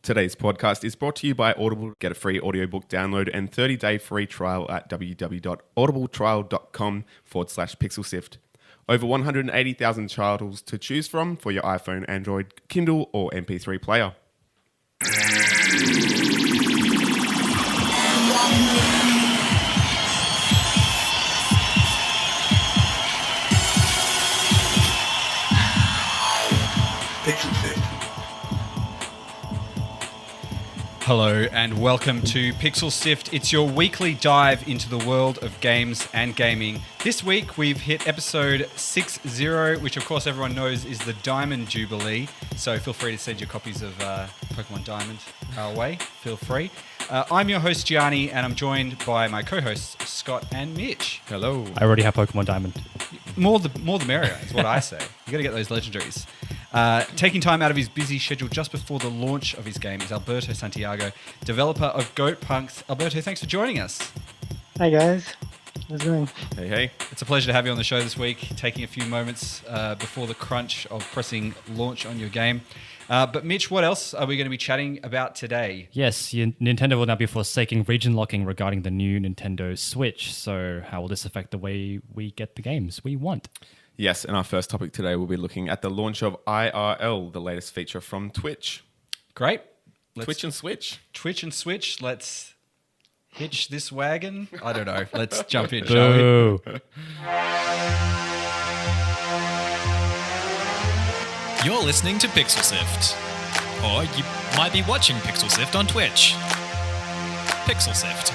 Today's podcast is brought to you by Audible. Get a free audiobook download and 30-day free trial at www.audibletrial.com/pixelsift. Over 180,000 titles to choose from for your iPhone, Android, Kindle, or MP3 player. Hello and welcome to Pixel Sift. It's your weekly dive into the world of games and gaming. This week we've hit episode 60, which of course everyone knows is the Diamond Jubilee. So feel free to send your copies of Pokemon Diamond our way. Feel free. I'm your host Gianni and I'm joined by my co-hosts Scott and Mitch. Hello. I already have Pokemon Diamond. More the merrier is what I say. You got to get those legendaries. Taking time out of his busy schedule just before the launch of his game is Alberto Santiago, developer of Goat Punks. Alberto, thanks for joining us. Hi guys, how's it going? Hey. It's a pleasure to have you on the show this week, taking a few moments before the crunch of pressing launch on your game. But Mitch, what else are we going to be chatting about today? Yes, Nintendo will now be forsaking region locking regarding the new Nintendo Switch. So how will this affect the way we get the games we want? Yes, and our first topic today will be looking at the launch of IRL, the latest feature from Twitch. Great. Twitch and Switch. Twitch and Switch. Let's hitch this wagon. I don't know. Let's jump in, shall we? You're listening to Pixel Sift. Or you might be watching Pixel Sift on Twitch. Pixel Sift.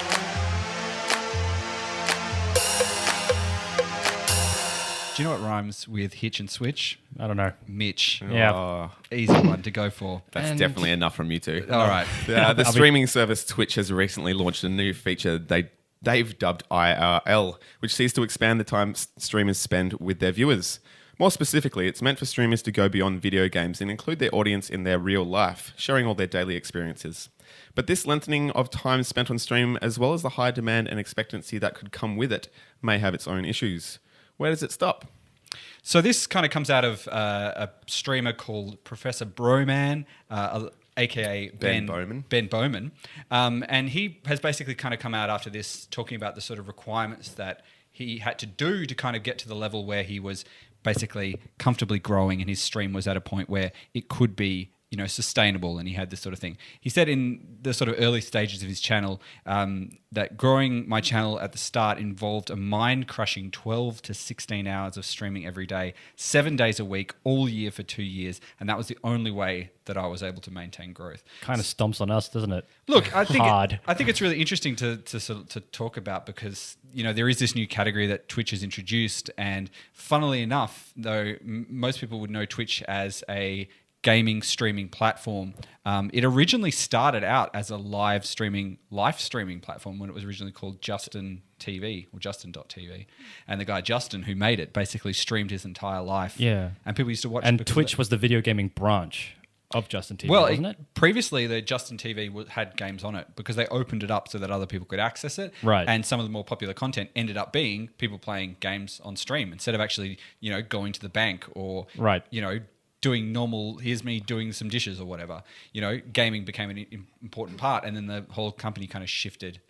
Do you know what rhymes with hitch and switch? I don't know. Mitch. Yeah. Oh, Easy one to go for. that's definitely enough from you two. All right. The streaming service Twitch has recently launched a new feature they've dubbed IRL, which seeks to expand the time streamers spend with their viewers. More specifically, it's meant for streamers to go beyond video games and include their audience in their real life, sharing all their daily experiences. But this lengthening of time spent on stream, as well as the high demand and expectancy that could come with it, may have its own issues. Where does it stop? So this kind of comes out of a streamer called Professor Broman, aka Ben Bowman. Ben Bowman. And he has basically kind of come out after this talking about the sort of requirements that he had to do to kind of get to the level where he was basically comfortably growing and his stream was at a point where it could be, you know, sustainable, and he had this sort of thing. He said in the sort of early stages of his channel that growing my channel at the start involved a mind-crushing 12 to 16 hours of streaming every day, 7 days a week, all year for 2 years, and that was the only way that I was able to maintain growth. Kind of stomps on us, doesn't it? Look, I think Hard. I think it's really interesting to talk about because, you know, there is this new category that Twitch has introduced, and funnily enough, though most people would know Twitch as a gaming streaming platform. It originally started out as a live streaming platform when it was originally called Justin TV or Justin.tv. And the guy Justin who made it basically streamed his entire life. Yeah. And people used to watch And it. Twitch was the video gaming branch of Justin TV, well, wasn't it? Previously, the Justin TV had games on it because they opened it up so that other people could access it. Right. And some of the more popular content ended up being people playing games on stream instead of actually, you know, going to the bank or, Right. you know, doing normal, here's me doing some dishes or whatever. You know, gaming became an important part, and then the whole company kind of shifted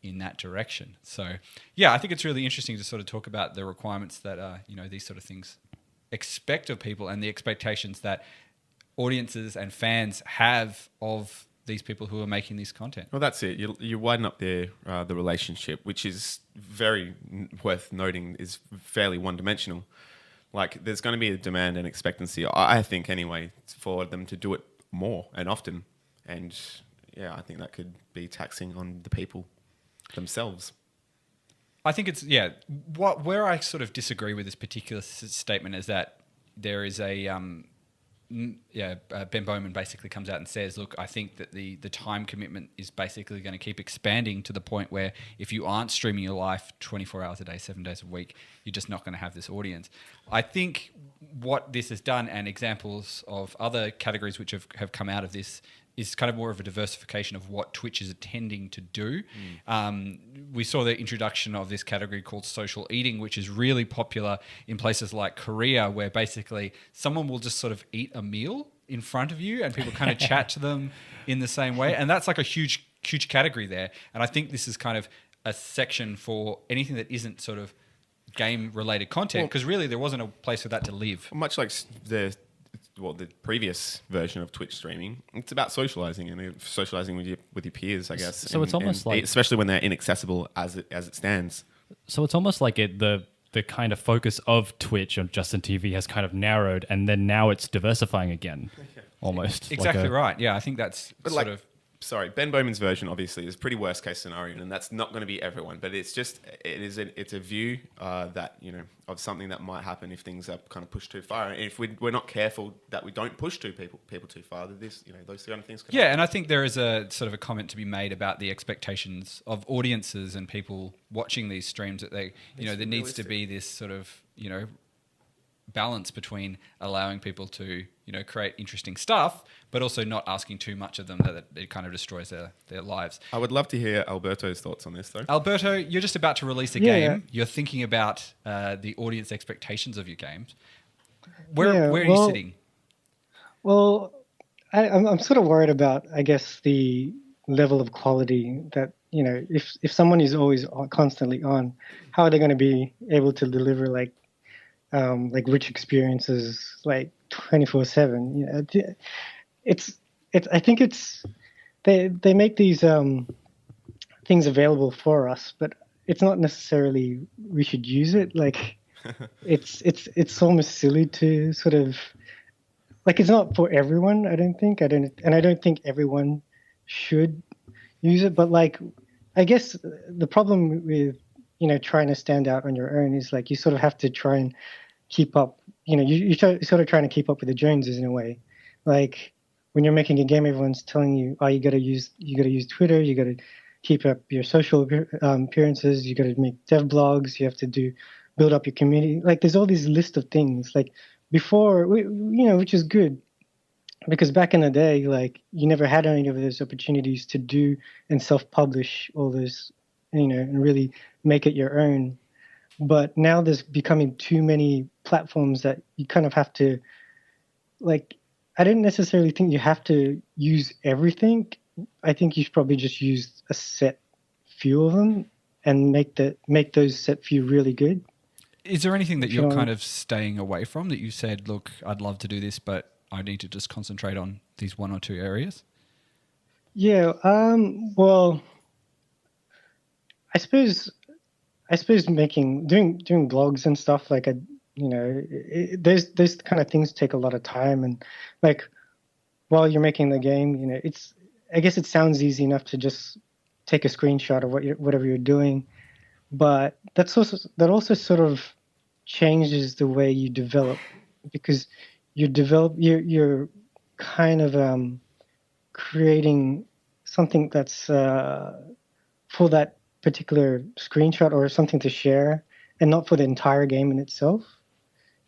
in that direction. So, yeah, I think it's really interesting to sort of talk about the requirements that, you know, these sort of things expect of people and the expectations that audiences and fans have of these people who are making this content. Well, that's it. You widen up the relationship, which is very worth noting is fairly one-dimensional. Like, there's going to be a demand and expectancy, I think anyway, for them to do it more and often. And, yeah, I think that could be taxing on the people themselves. I think it's, yeah, where I sort of disagree with this particular statement is that there is a... Ben Bowman basically comes out and says, look, I think that the time commitment is basically going to keep expanding to the point where if you aren't streaming your life 24 hours a day, 7 days a week, you're just not going to have this audience. I think what this has done, and examples of other categories which have come out of this, is kind of more of a diversification of what Twitch is intending to do. We saw the introduction of this category called social eating, which is really popular in places like Korea, where basically someone will just sort of eat a meal in front of you and people kind of chat to them in the same way. And that's like a huge category there. And I think this is kind of a section for anything that isn't sort of game related content, because really there wasn't a place for that to live. Much like the previous version of Twitch streaming, it's about socializing and socializing with your peers, I guess. So it's almost like, especially when they're inaccessible as it stands. So it's almost like the kind of focus of Twitch on Justin TV has kind of narrowed, and then now it's diversifying again, almost. Exactly right. Yeah, I think that's Sorry, Ben Bowman's version obviously is pretty worst case scenario, and that's not going to be everyone. But it's a view that of something that might happen if things are kind of pushed too far. And if we're not careful that we don't push people too far, that those kind of things can happen. And I think there is a sort of a comment to be made about the expectations of audiences and people watching these streams, that there needs to be this sort of balance between allowing people to create interesting stuff, but also not asking too much of them that it kind of destroys their lives. I would love to hear Alberto's thoughts on this, though. Alberto, you're just about to release a game. Yeah. You're thinking about the audience expectations of your games. Where are you sitting? Well, I'm sort of worried about, I guess, the level of quality that, if someone is always constantly on, how are they going to be able to deliver like rich experiences like 24/7? I think they make these things available for us, but it's not necessarily we should use it. Like it's almost silly to sort of like, it's not for everyone. I don't think everyone should use it. But like, I guess the problem with trying to stand out on your own is like you sort of have to try and keep up. You're sort of trying to keep up with the Joneses in a way. Like when you're making a game, everyone's telling you, oh, you got to use Twitter, you got to keep up your social appearances, you got to make dev blogs, you have to build up your community. Like there's all these list of things. Like before, which is good, because back in the day, like you never had any of those opportunities to do and self-publish all this, and really make it your own. But now there's becoming too many platforms that you kind of have to, like, I didn't necessarily think you have to use everything. I think you should probably just use a set few of them and make those set few really good. Is there anything that you're kind of staying away from, that you said, look, I'd love to do this, but I need to just concentrate on these one or two areas? Yeah. Well, I suppose doing blogs and stuff like those kind of things take a lot of time, and like while you're making the game, I guess it sounds easy enough to just take a screenshot of whatever you're doing, but that also sort of changes the way you develop, because you're kind of creating something that's for that particular screenshot or something to share, and not for the entire game in itself,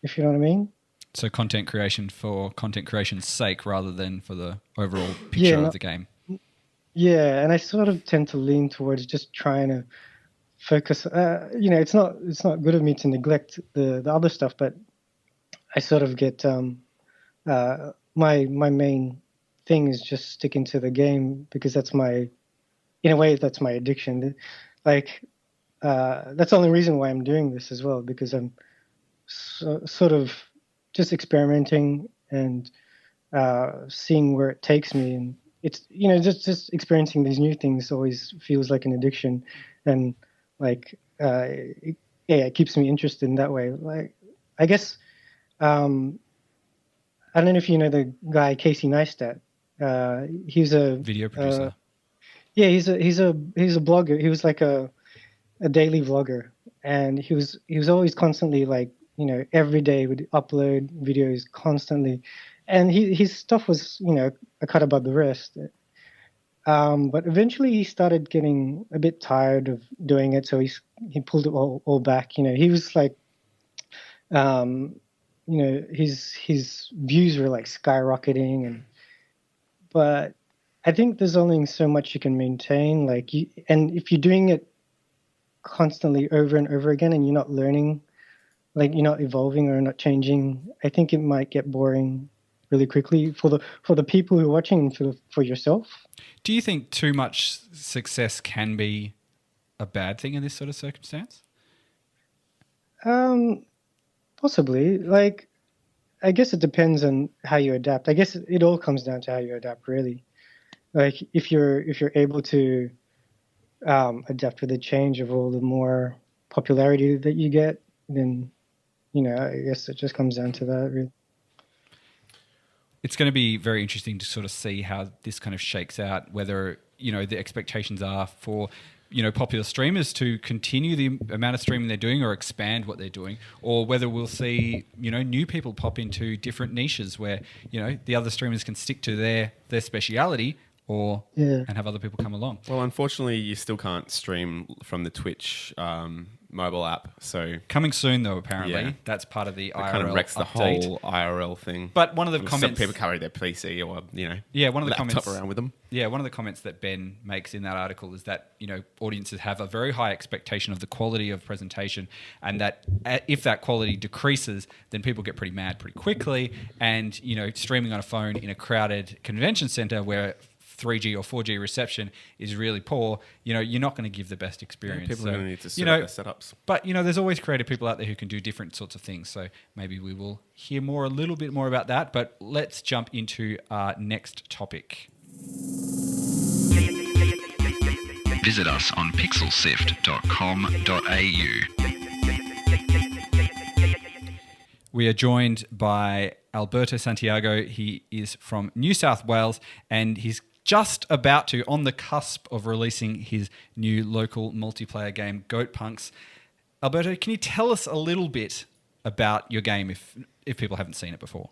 if you know what I mean. So content creation for content creation's sake rather than for the overall picture of the game. Yeah, and I sort of tend to lean towards just trying to focus. It's not good of me to neglect the other stuff, but I sort of get my main thing is just sticking to the game, because that's my addiction. Like that's the only reason why I'm doing this as well, because I'm sort of just experimenting and seeing where it takes me, and it's just experiencing these new things always feels like an addiction, and like it keeps me interested in that way. Like I guess I don't know if you know the guy Casey Neistat. He's a video producer. Yeah, he's a blogger. He was like a daily vlogger, and he was always constantly like every day would upload videos constantly, and his stuff was a cut above the rest. But eventually he started getting a bit tired of doing it, so he pulled it all back. He was like, his views were like skyrocketing, but I think there's only so much you can maintain. And if you're doing it constantly over and over again, and you're not learning, like you're not evolving or not changing, I think it might get boring really quickly for the people who are watching and for yourself. Do you think too much success can be a bad thing in this sort of circumstance? Possibly. Like, I guess it depends on how you adapt. I guess it all comes down to how you adapt, really. Like, if you're able to adapt with the change of all the more popularity that you get, then I guess it just comes down to that, really. It's going to be very interesting to sort of see how this kind of shakes out, whether, the expectations are for, popular streamers to continue the amount of streaming they're doing or expand what they're doing, or whether we'll see, new people pop into different niches where, the other streamers can stick to their speciality and have other people come along. Well, unfortunately, you still can't stream from the Twitch mobile app. So coming soon, though, apparently. Yeah. That's part of the IRL kind of wrecks the update. whole IRL thing. But one of the Some comments... people carry their PC or, one of the laptop comments around with them. Yeah, one of the comments that Ben makes in that article is that, audiences have a very high expectation of the quality of presentation, and that if that quality decreases, then people get pretty mad pretty quickly. And, streaming on a phone in a crowded convention center where 3G or 4G reception is really poor, you're not going to give the best experience. People are going to need to set up their setups. But, there's always creative people out there who can do different sorts of things. So maybe we will hear a little bit more about that. But let's jump into our next topic. Visit us on pixelsift.com.au. We are joined by Alberto Santiago. He is from New South Wales, and he's just about to, on the cusp of releasing his new local multiplayer game, Goat Punks. Alberto, can you tell us a little bit about your game if people haven't seen it before?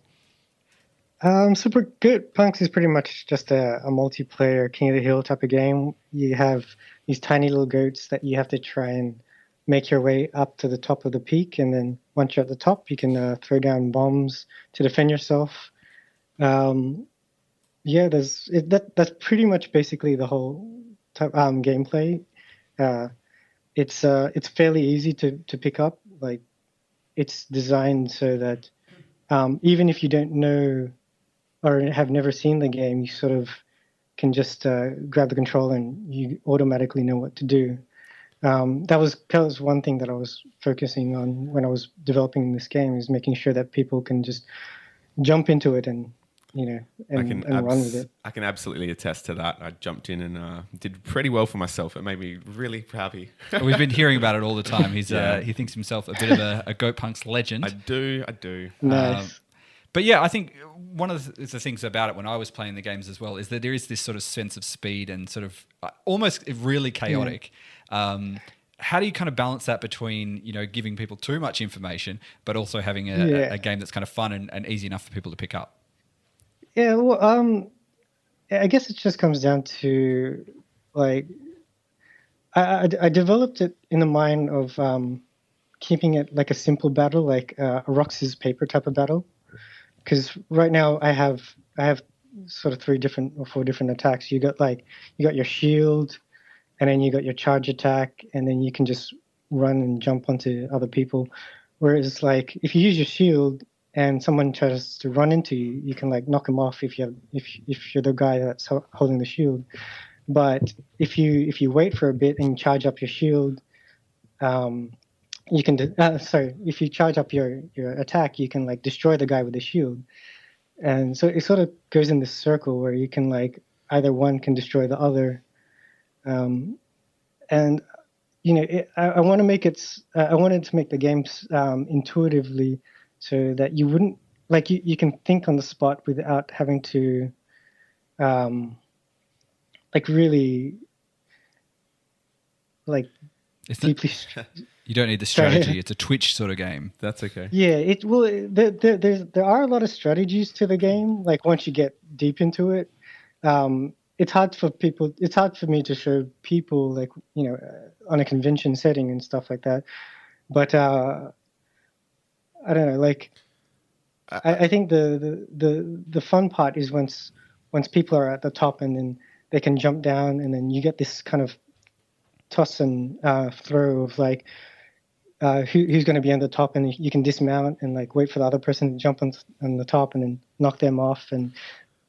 Super Goat Punks is pretty much just a multiplayer King of the Hill type of game. You have these tiny little goats that you have to try and make your way up to the top of the peak, and then once you're at the top, you can throw down bombs to defend yourself. That's pretty much basically the whole gameplay. It's fairly easy to pick up. Like, it's designed so that even if you don't know or have never seen the game, you sort of can just grab the controller and you automatically know what to do. That was one thing that I was focusing on when I was developing this game, is making sure that people can just jump into it and run with it. I can absolutely attest to that. I jumped in and did pretty well for myself. It made me really happy. We've been hearing about it all the time. He thinks himself a bit of a Goat Punks legend. I do. Nice. But yeah, I think one of the things about it when I was playing the games as well is that there is this sort of sense of speed and sort of almost really chaotic. Yeah. How do you kind of balance that between, giving people too much information, but also having a game that's kind of fun and easy enough for people to pick up? Yeah, well, I guess it just comes down to, like, I developed it in the mind of keeping it like a simple battle, like a rock, scissors, paper type of battle. Because right now I have sort of 4 different attacks. You got your shield, and then you got your charge attack, and then you can just run and jump onto other people. Whereas, like, if you use your shield and someone tries to run into you, you can like knock them off if you're the guy that's holding the shield. But if you wait for a bit and charge up your shield, you can if you charge up your attack, you can like destroy the guy with the shield. And so it sort of goes in this circle where you can like either one can destroy the other. I want to make it. I wanted to make the games intuitively, so that you wouldn't like you can think on the spot without having to, really, like, deeply. You don't need the strategy. It's a Twitch sort of game. That's okay. Yeah, there are a lot of strategies to the game. Like, once you get deep into it, it's hard for me to show people, like, on a convention setting and stuff like that. But I don't know. Like, I think the fun part is once people are at the top and then they can jump down, and then you get this kind of toss and throw of like who's going to be on the top, and you can dismount and like wait for the other person to jump on the top and then knock them off. And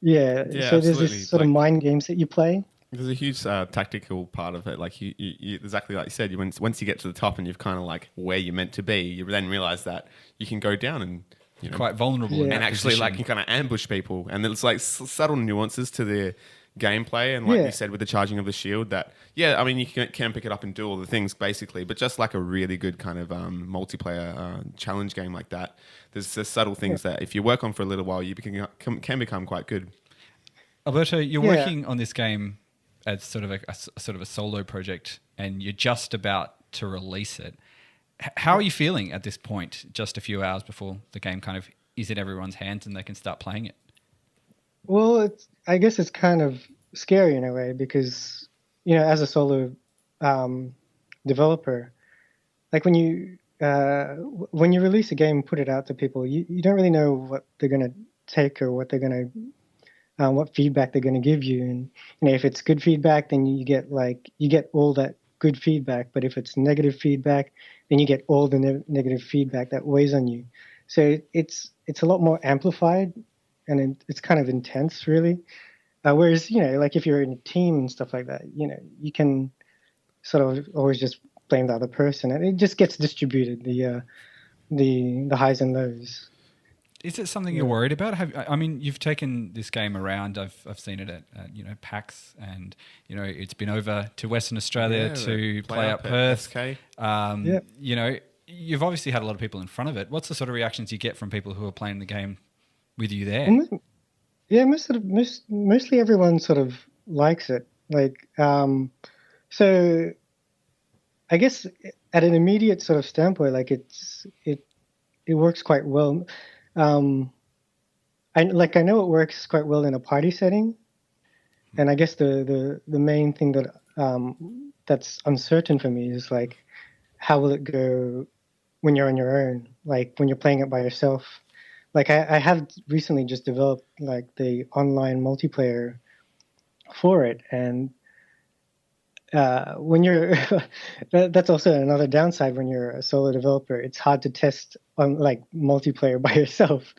Yeah, so there's absolutely. this sort of Like, mind games that you play. there's a huge tactical part of it. Like you exactly like you said. Once you get to the top and you've kind of like where you're meant to be, you then realize that you can go down and Quite vulnerable. In and that actually position. like you kind of ambush people. And there's like subtle nuances to the gameplay. And like Yeah. you said with the charging of the shield, that I mean you can pick it up and do all the things basically, but just like a really good kind of multiplayer challenge game like that, there's subtle things that if you work on for a little while, you can become quite good. Alberto, you're Yeah. working on this game as sort of a solo project, and you're just about to release it. How are you feeling at this point, just a few hours before the game kind of is in everyone's hands and they can start playing it? Well, I guess it's kind of scary in a way because, as a solo developer, like when you release a game and put it out to people, you don't really know what they're going to take or what they're going to, what feedback they're going to give you. And, if it's good feedback, then you get all that good feedback. But if it's negative feedback, then you get all the negative feedback that weighs on you. So it's a lot more amplified, and it's kind of intense, really. Whereas, like if you're in a team and stuff like that, you can sort of always just blame the other person, and it just gets distributed, the highs and lows. Is it something you're worried about? I mean, you've taken this game around. I've seen it at PAX, and it's been over to Western Australia to play up Perth. SK. You've obviously had a lot of people in front of it. What's the sort of reactions you get from people who are playing the game with you there? Yeah, mostly everyone sort of likes it. Like, so I guess at an immediate sort of standpoint, like it works quite well. I know it works quite well in a party setting, and I guess the main thing that that's uncertain for me is like how will it go when you're on your own, like when you're playing it by yourself. Like I have recently just developed like the online multiplayer for it, and when you're that's also another downside when you're a solo developer. It's hard to test on like multiplayer by yourself.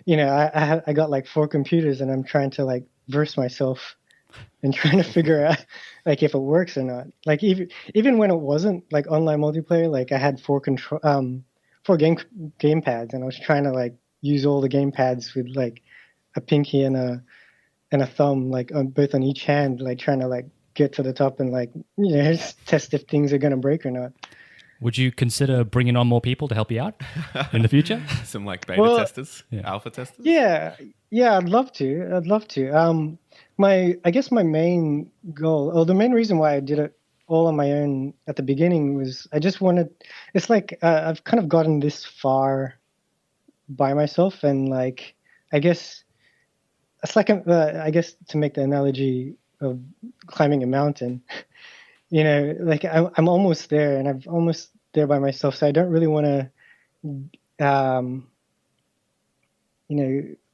I got like 4 computers, and I'm trying to like verse myself and trying to figure out like if it works or not. Like even when it wasn't like online multiplayer, like I had 4 game pads, and I was trying to like use all the game pads with like a pinky and a thumb, like both on each hand, like trying to like get to the top and like just test if things are going to break or not. Would you consider bringing on more people to help you out in the future? Some like beta testers, alpha testers. Yeah, I'd love to. I guess my main goal, or the main reason why I did it all on my own at the beginning was I just wanted. It's like I've kind of gotten this far by myself, and like I guess it's like I guess to make the analogy of climbing a mountain, like I'm almost there, and I'm almost there by myself, so I don't really want to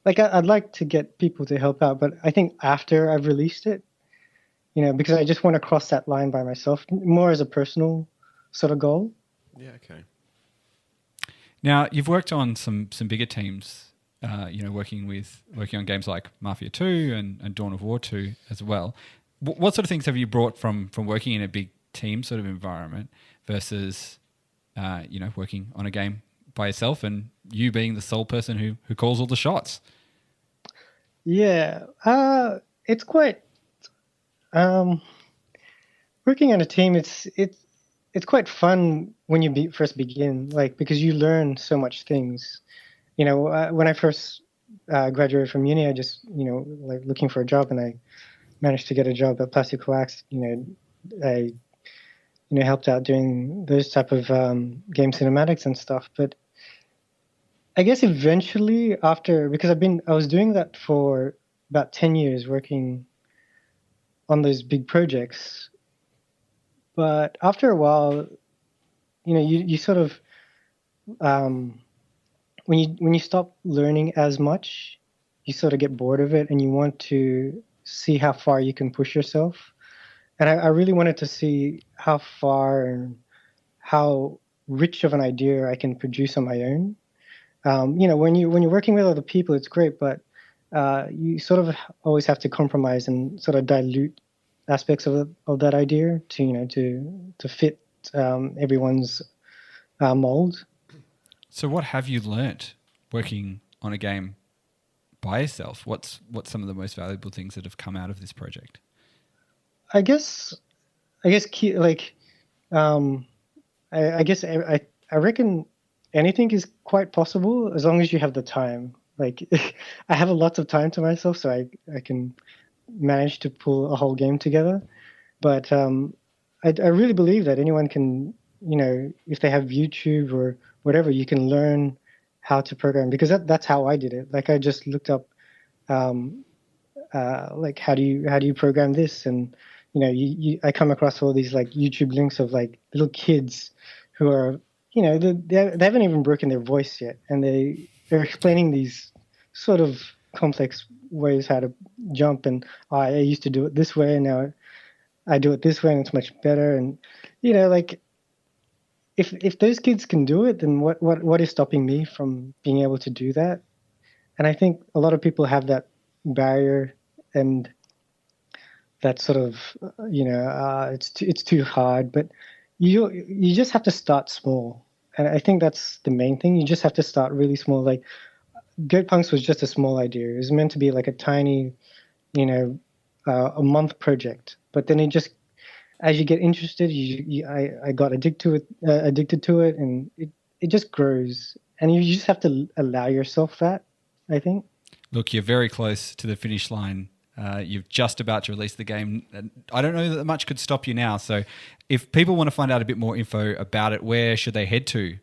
like I'd like to get people to help out, but I think after I've released it, because I just want to cross that line by myself, more as a personal sort of goal. Yeah, okay. Now, you've worked on some bigger teams, working on games like Mafia 2 and Dawn of War 2 as well. What sort of things have you brought from working in a big team sort of environment versus, working on a game by yourself and you being the sole person who calls all the shots? Yeah, it's quite working on a team. It's quite fun when you first begin, like because you learn so much things. When I first graduated from uni, I just like looking for a job, and I managed to get a job at Plastic Wax. I helped out doing those type of game cinematics and stuff. But I guess eventually because I was doing that for about 10 years, working on those big projects. But after a while, you sort of when you stop learning as much, you sort of get bored of it, and you want to see how far you can push yourself. And I really wanted to see how far and how rich of an idea I can produce on my own. When you're working with other people, it's great, but you sort of always have to compromise and sort of dilute aspects of that idea to fit everyone's mold. So what have you learnt working on a game by yourself? What's some of the most valuable things that have come out of this project? I guess I reckon anything is quite possible as long as you have the time. Like I have lots of time to myself, so I can manage to pull a whole game together. But I really believe that anyone can, if they have YouTube or whatever, you can learn how to program, because that's how I did it. Like I just looked up like how do you program this, and I come across all these like YouTube links of like little kids who are they haven't even broken their voice yet, and they're explaining these sort of complex ways how to jump, and I used to do it this way, and now I do it this way, and it's much better. And like if those kids can do it, then what is stopping me from being able to do that? And I think a lot of people have that barrier, and that sort of it's too hard. But you just have to start small, and I think that's the main thing. You just have to start really small. Like Goat Punks was just a small idea. It was meant to be like a tiny, a month project. But then it just, as you get interested, I got addicted to it, and it just grows. And you just have to allow yourself that, I think. Look, you're very close to the finish line. You're just about to release the game. I don't know that much could stop you now. So if people want to find out a bit more info about it, where should they head to?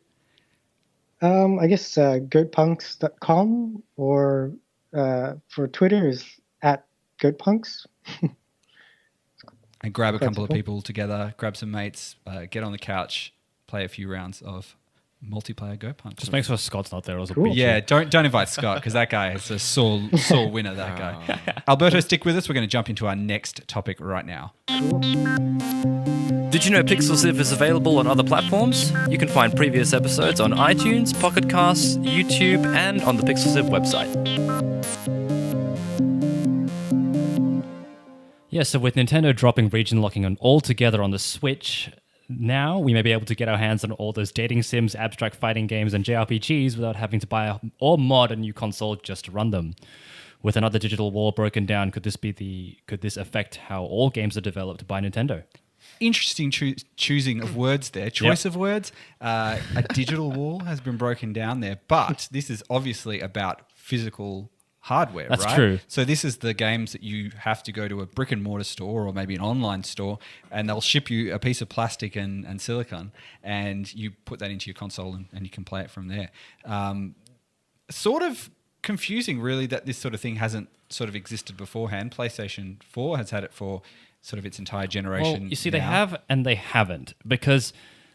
I guess goatpunks.com, or for Twitter is @goatpunks. And grab a couple of people together, grab some mates, get on the couch, play a few rounds of multiplayer Goat Punks. Just make sure Scott's not there. Cool. Yeah, don't invite Scott, because that guy is a sore winner, that guy. Alberto, stick with us. We're going to jump into our next topic right now. Cool. Did you know Pixelsift is available on other platforms? You can find previous episodes on iTunes, Pocket Casts, YouTube, and on the Pixelsift website. Yeah, so with Nintendo dropping region locking on altogether on the Switch, now we may be able to get our hands on all those dating sims, abstract fighting games, and JRPGs without having to buy or mod a new console just to run them. With another digital wall broken down, could this affect how all games are developed by Nintendo? Interesting choosing of words there, choice of words. A digital wall has been broken down there, but this is obviously about physical hardware, That's right? true. So this is the games that you have to go to a brick and mortar store or maybe an online store, and they'll ship you a piece of plastic and silicone, and you put that into your console and you can play it from there. Sort of confusing, really, that this sort of thing hasn't sort of existed beforehand. PlayStation 4 has had it for sort of its entire generation. Well, you see, they have and they haven't, because,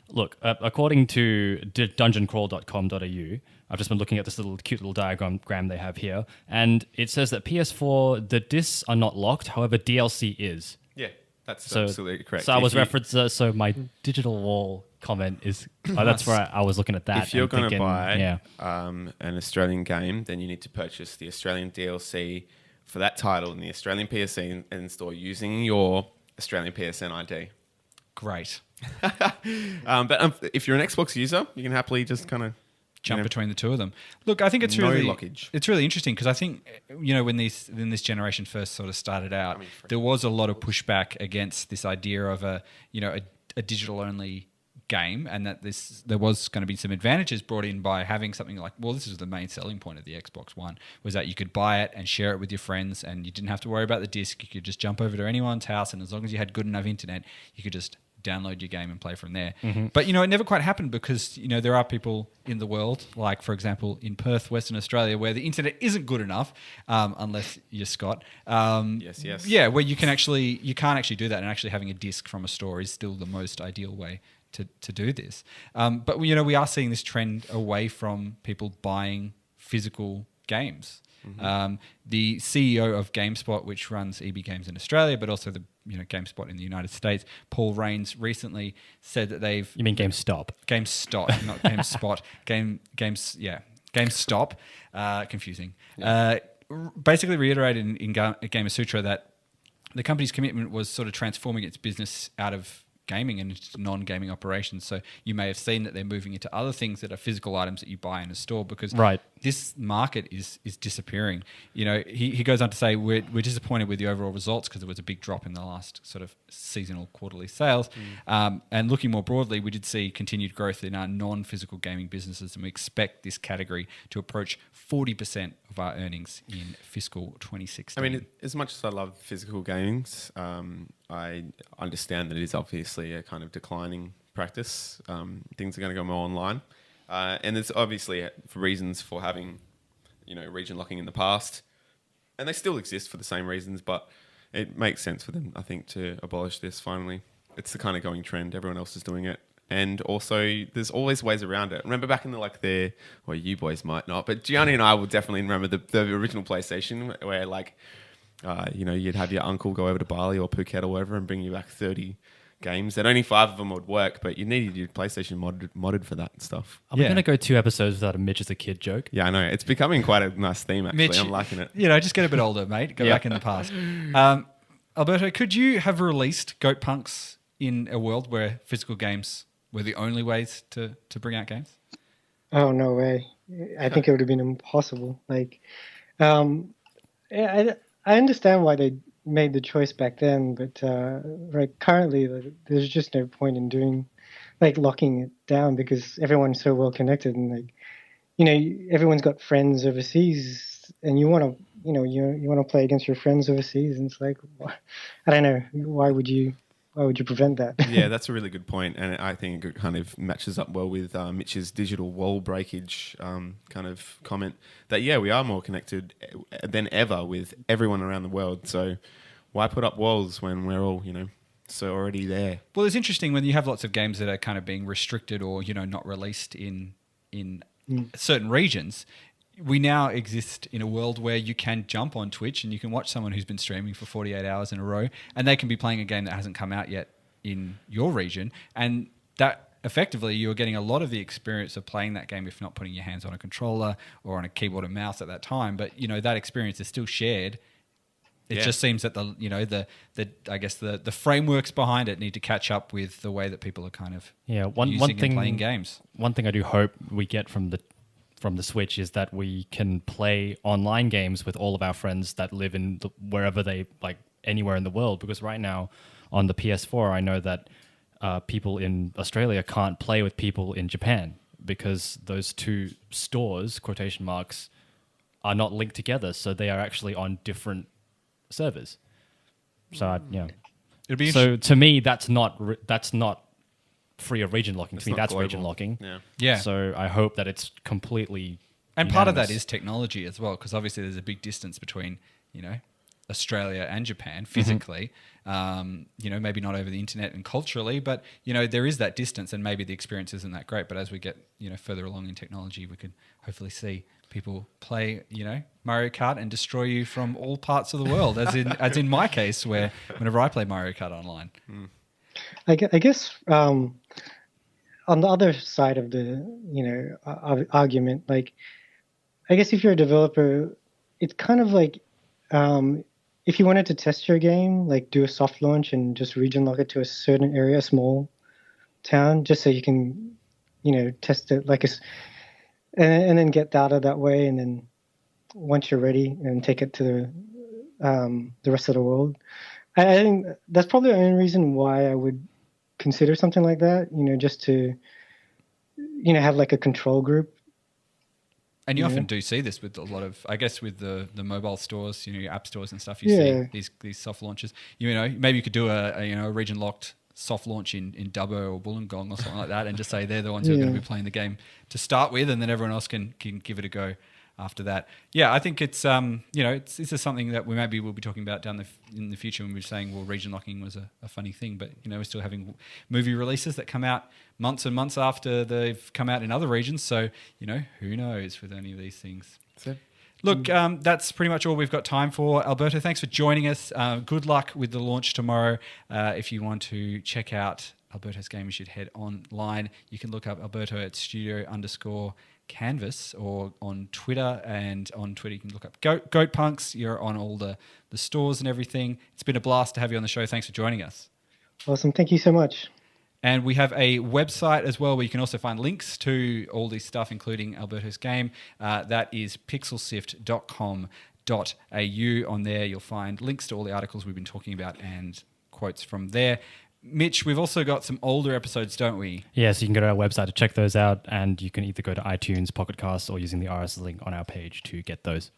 look, according to dungeoncrawl.com.au, I've just been looking at this cute little diagram they have here, and it says that PS4, the discs are not locked, however, DLC is. Yeah, that's absolutely correct. So I was referenced, so my digital wall comment is, that's where I was looking at that. If you're going to buy yeah. an Australian game, then you need to purchase the Australian DLC for that title in the Australian PSN and store using your Australian PSN ID. Great. But if you're an Xbox user, you can happily just kind of jump between the two of them. Look, I think it's really interesting, because I think when this generation first sort of started out, there was a lot of pushback against this idea of a digital only game, and that there was going to be some advantages brought in by having something like, well, this is the main selling point of the Xbox One, was that you could buy it and share it with your friends, and you didn't have to worry about the disc. You could just jump over to anyone's house, and as long as you had good enough internet, you could just download your game and play from there. Mm-hmm. But it never quite happened, because there are people in the world, like for example in Perth, Western Australia, where the internet isn't good enough, unless you're Scott. Yes. Yeah, where you can't actually do that, and actually having a disc from a store is still the most ideal way to do this. But we are seeing this trend away from people buying physical games. The CEO of GameSpot, which runs EB Games in Australia, but also the GameSpot in the United States, Paul Raines, recently said that they've You mean GameStop? GameStop, not GameSpot. GameStop. Confusing. Basically reiterated in Gamer Sutra that the company's commitment was sort of transforming its business out of gaming and into non-gaming operations. So you may have seen that they're moving into other things that are physical items that you buy in a store, because this market is disappearing. He goes on to say we're disappointed with the overall results because there was a big drop in the last sort of seasonal quarterly sales. And looking more broadly, we did see continued growth in our non-physical gaming businesses, and we expect this category to approach 40% of our earnings in fiscal 2016. I mean, as much as I love physical games, I understand that it is obviously a kind of declining practice. Things are going to go more online. And there's obviously reasons for having, region locking in the past. And they still exist for the same reasons, but it makes sense for them, I think, to abolish this finally. It's the kind of going trend. Everyone else is doing it. And also, there's always ways around it. Remember back in well, you boys might not, but Gianni and I will definitely remember the original PlayStation where, you'd have your uncle go over to Bali or Phuket or whatever and bring you back 30 games. And only 5 of them would work, but you needed your PlayStation modded for that and stuff. Are we going to go 2 episodes without a Mitch as a kid joke? Yeah, I know. It's becoming quite a nice theme, actually. Mitch, I'm liking it. Just get a bit older, mate. Go back in the past. Alberto, could you have released Goat Punks in a world where physical games were the only ways to bring out games? Oh, no way. I think it would have been impossible. I understand why they made the choice back then, but currently there's just no point in doing locking it down, because everyone's so well connected, and everyone's got friends overseas, and you want to you want to play against your friends overseas, and it's I don't know, why would you prevent that? Yeah, that's a really good point, and I think it kind of matches up well with Mitch's digital wall breakage kind of comment that, we are more connected than ever with everyone around the world. So why put up walls when we're all, so already there? Well, it's interesting when you have lots of games that are kind of being restricted or, not released in certain regions. We now exist in a world where you can jump on Twitch and you can watch someone who's been streaming for 48 hours in a row, and they can be playing a game that hasn't come out yet in your region. And that effectively, you're getting a lot of the experience of playing that game, if not putting your hands on a controller or on a keyboard and mouse at that time. But, that experience is still shared. It just seems that the frameworks behind it need to catch up with the way that people are kind of using and playing games. One thing I do hope we get from the Switch is that we can play online games with all of our friends that live in wherever they anywhere in the world. Because right now on the PS4, I know that people in Australia can't play with people in Japan because those 2 stores, quotation marks, are not linked together. So they are actually on different servers. So It'd be so to me, that's not free of region locking. To me, that's global. region locking. Yeah. So I hope that it's completely And part of that unanimous. is technology as well, because obviously there's a big distance between, Australia and Japan physically. Maybe not over the internet and culturally, but, there is that distance, and maybe the experience isn't that great. But as we get, further along in technology, we could hopefully see people play, Mario Kart and destroy you from all parts of the world, as in my case, where whenever I play Mario Kart online. I guess on the other side of the argument, I guess if you're a developer, it's kind of if you wanted to test your game, do a soft launch and just region lock it to a certain area, a small town, just so you can test it and then get data that way, and then once you're ready, and take it to the rest of the world. I think that's probably the only reason why I would consider something like that, just to, have a control group. And you often do see this with a lot of, I guess, with the mobile stores, your app stores and stuff. You see these soft launches. Maybe you could do a region locked soft launch in Dubbo or Wollongong or something like that, and just say they're the ones who are going to be playing the game to start with, and then everyone else can give it a go after that. I think it's this is something that we'll be talking about in the future when we're saying, well, region locking was a funny thing, but we're still having movie releases that come out months and months after they've come out in other regions. So who knows with any of these things. Look, that's pretty much all we've got time for. Alberto, thanks for joining us. Good luck with the launch tomorrow. If you want to check out Alberto's game, you should head online. You can look up Alberto at studio_canvas or on Twitter. And on Twitter, you can look up Goat Punks. You're on all the stores and everything. It's been a blast to have you on the show. Thanks for joining us. Awesome. Thank you so much. And we have a website as well where you can also find links to all this stuff, including Alberto's game. That is pixelsift.com.au. On there, you'll find links to all the articles we've been talking about and quotes from there. Mitch, we've also got some older episodes, don't we? Yeah, so you can go to our website to check those out, and you can either go to iTunes, Pocket Casts, or using the RSS link on our page to get those.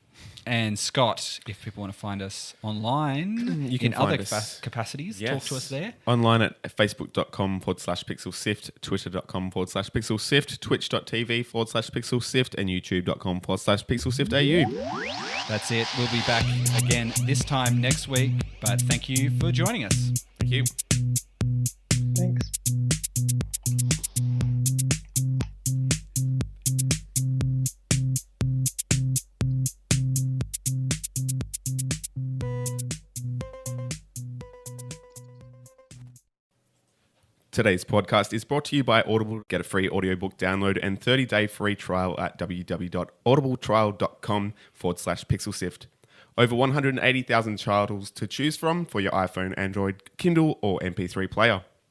And Scott, if people want to find us online You can in other find us. capacities, Yes. talk to us there. Online at facebook.com/pixelsift, twitter.com/pixelsift, twitch.tv/pixelsift, and youtube.com/pixelsiftau. That's it. We'll be back again this time next week, but thank you for joining us. Thank you. Thanks. Today's podcast is brought to you by Audible. Get a free audiobook download and 30-day free trial at www.audibletrial.com/pixelsift. Over 180,000 titles to choose from for your iPhone, Android, Kindle, or MP3 player.